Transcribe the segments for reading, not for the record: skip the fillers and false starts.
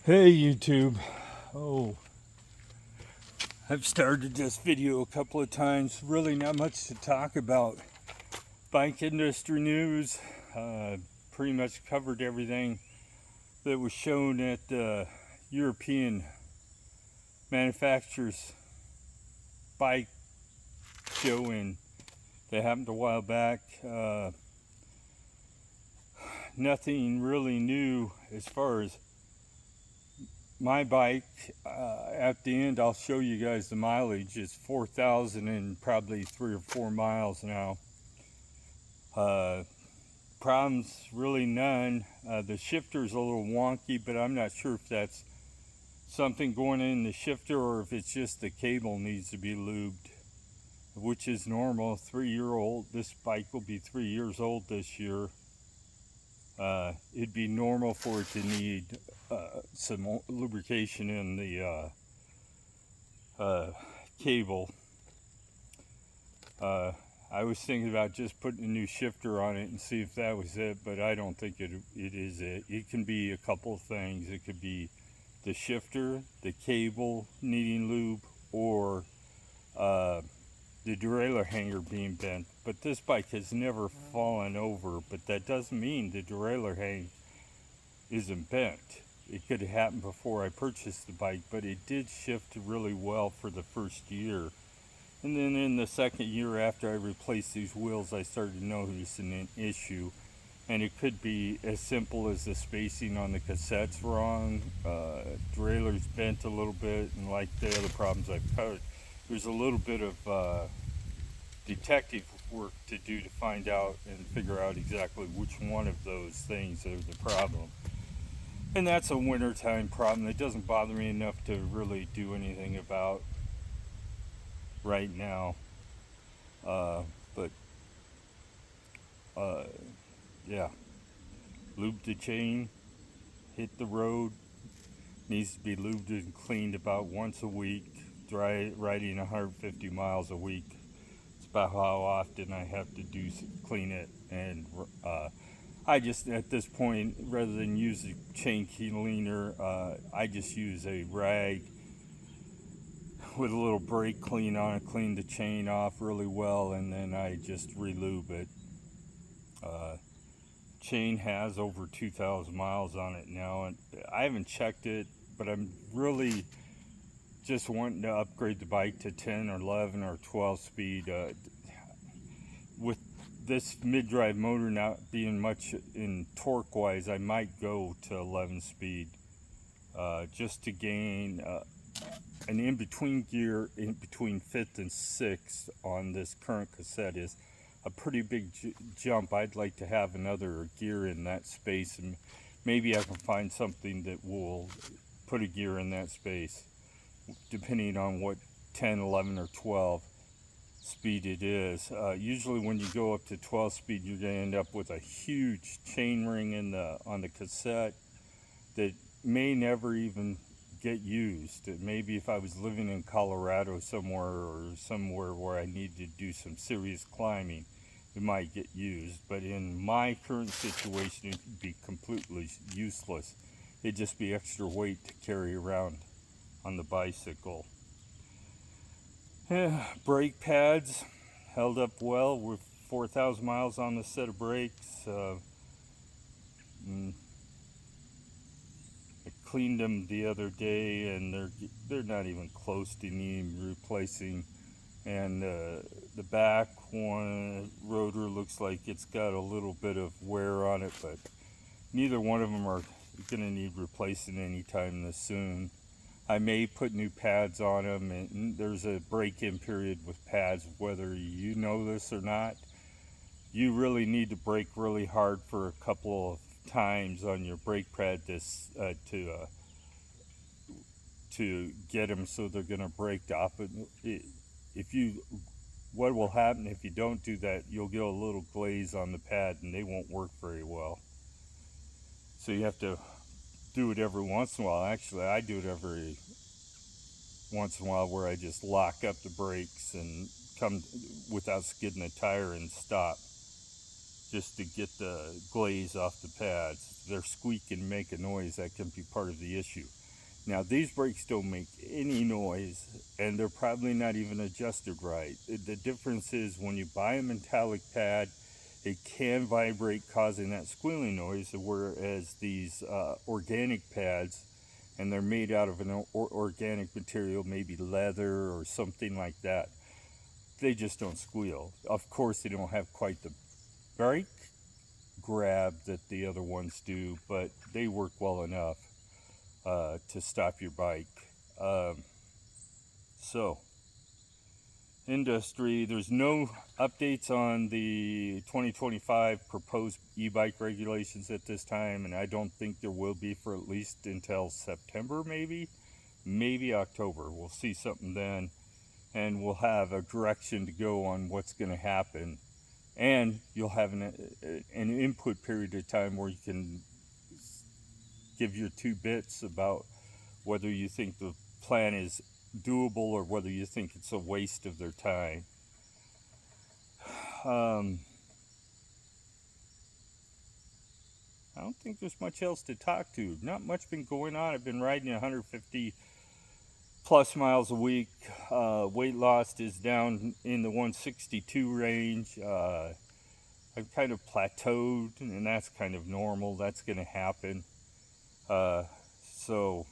Hey YouTube. Oh, I've started this video a couple of times. Really not much to talk about. Bike industry news. Pretty much covered everything that was shown at the European manufacturers bike show that happened a while back. Nothing really new as far as my bike. At the end, I'll show you guys the mileage. It's 4,000 and probably 3 or 4 miles now. Problems really none. The shifter's a little wonky, but I'm not sure if that's something going in the shifter or if it's just the cable needs to be lubed, which is normal. 3-year-old. This bike will be 3 years old this year. It'd be normal for it to need some lubrication in the cable. I was thinking about just putting a new shifter on it and see if that was it, but I don't think it is it. It can be a couple of things. It could be the shifter, the cable needing lube, or the derailleur hanger being bent. But this bike has never fallen over, but that doesn't mean the derailleur hanger isn't bent. It could have happened before I purchased the bike, but it did shift really well for the first year. And then in the second year after I replaced these wheels, I started noticing an issue. And it could be as simple as the spacing on the cassette's wrong, derailleur's bent a little bit, and like the other problems I've covered, there's a little bit of detective work to do to find out and figure out exactly which one of those things are the problem. And that's a wintertime problem that doesn't bother me enough to really do anything about right now. But yeah, lube the chain, hit the road, needs to be lubed and cleaned about once a week, riding 150 miles a week. It's about how often I have to clean it. And I just, at this point, rather than use a chain cleaner, I just use a rag with a little brake clean on it, clean the chain off really well, and then I just re-lube it. Chain has over 2,000 miles on it now, and I haven't checked it, but I'm really just wanting to upgrade the bike to 10 or 11 or 12 speed. With this mid-drive motor not being much in torque wise, I might go to 11 speed just to gain an in-between gear in between 5th and 6th on this current cassette is a pretty big jump. I'd like to have another gear in that space, and maybe I can find something that will put a gear in that space depending on what 10, 11, or 12 speed it is. Usually when you go up to 12 speed, you're going to end up with a huge chain ring on the cassette that may never even get used. Maybe if I was living in Colorado somewhere, or somewhere where I need to do some serious climbing, it might get used. But in my current situation, it would be completely useless. It'd just be extra weight to carry around on the bicycle. Brake pads held up well with 4,000 miles on the set of brakes. I cleaned them the other day, and they're not even close to needing replacing. And the back one rotor looks like it's got a little bit of wear on it, but neither one of them are going to need replacing anytime soon. I may put new pads on them, and there's a break-in period with pads, whether you know this or not. You really need to brake really hard for a couple of times on your brake pad to get them so they're going to break off. What will happen if you don't do that, you'll get a little glaze on the pad and they won't work very well. So you have to do it every once in a while. Actually, I do it every once in a while, where I just lock up the brakes and come without skidding a tire and stop. just to get the glaze off the pads. They're squeaking and make a noise. That can be part of the issue. Now, these brakes don't make any noise, and they're probably not even adjusted right. The difference is when you buy a metallic pad, it can vibrate, causing that squealing noise, whereas these organic pads, and they're made out of an organic material, maybe leather or something like that, they just don't squeal. Of course, they don't have quite the brake grab that the other ones do, but they work well enough to stop your bike. So, industry, there's no updates on the 2025 proposed e-bike regulations at this time, and I don't think there will be for at least until September, maybe October. We'll see something then, and we'll have a direction to go on what's going to happen, and you'll have an input period of time where you can give your 2 bits about whether you think the plan is doable or whether you think it's a waste of their time. I don't think there's much else to talk to. Not much been going on. I've been riding 150 plus miles a week. Weight loss is down in the 162 range. I've kind of plateaued, and that's kind of normal. That's going to happen. So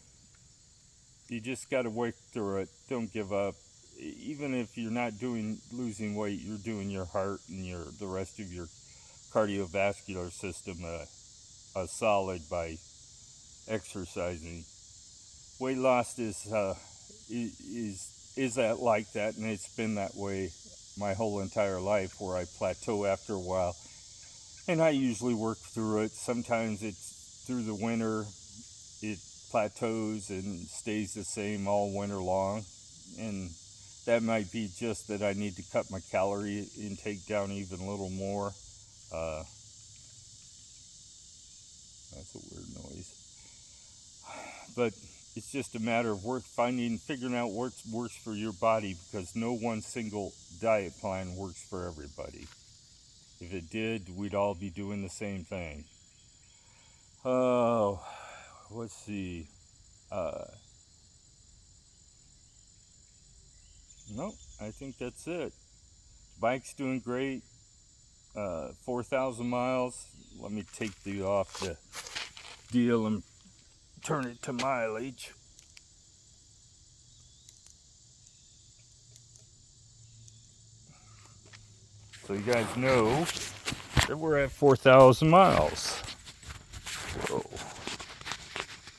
you just got to work through it. Don't give up. Even if you're not losing weight, you're doing your heart and the rest of your cardiovascular system a solid by exercising. Weight loss is that like that, and it's been that way my whole entire life, where I plateau after a while, and I usually work through it. Sometimes it's through the winter, it plateaus and stays the same all winter long, and that might be just that I need to cut my calorie intake down even a little more. That's a weird noise, but it's just a matter of figuring out what works for your body, because no one single diet plan works for everybody. If it did, we'd all be doing the same thing. Oh, let's see. Nope, I think that's it. Bike's doing great. 4,000 miles. Let me take off the deal and turn it to mileage. So you guys know that we're at 4,000 miles.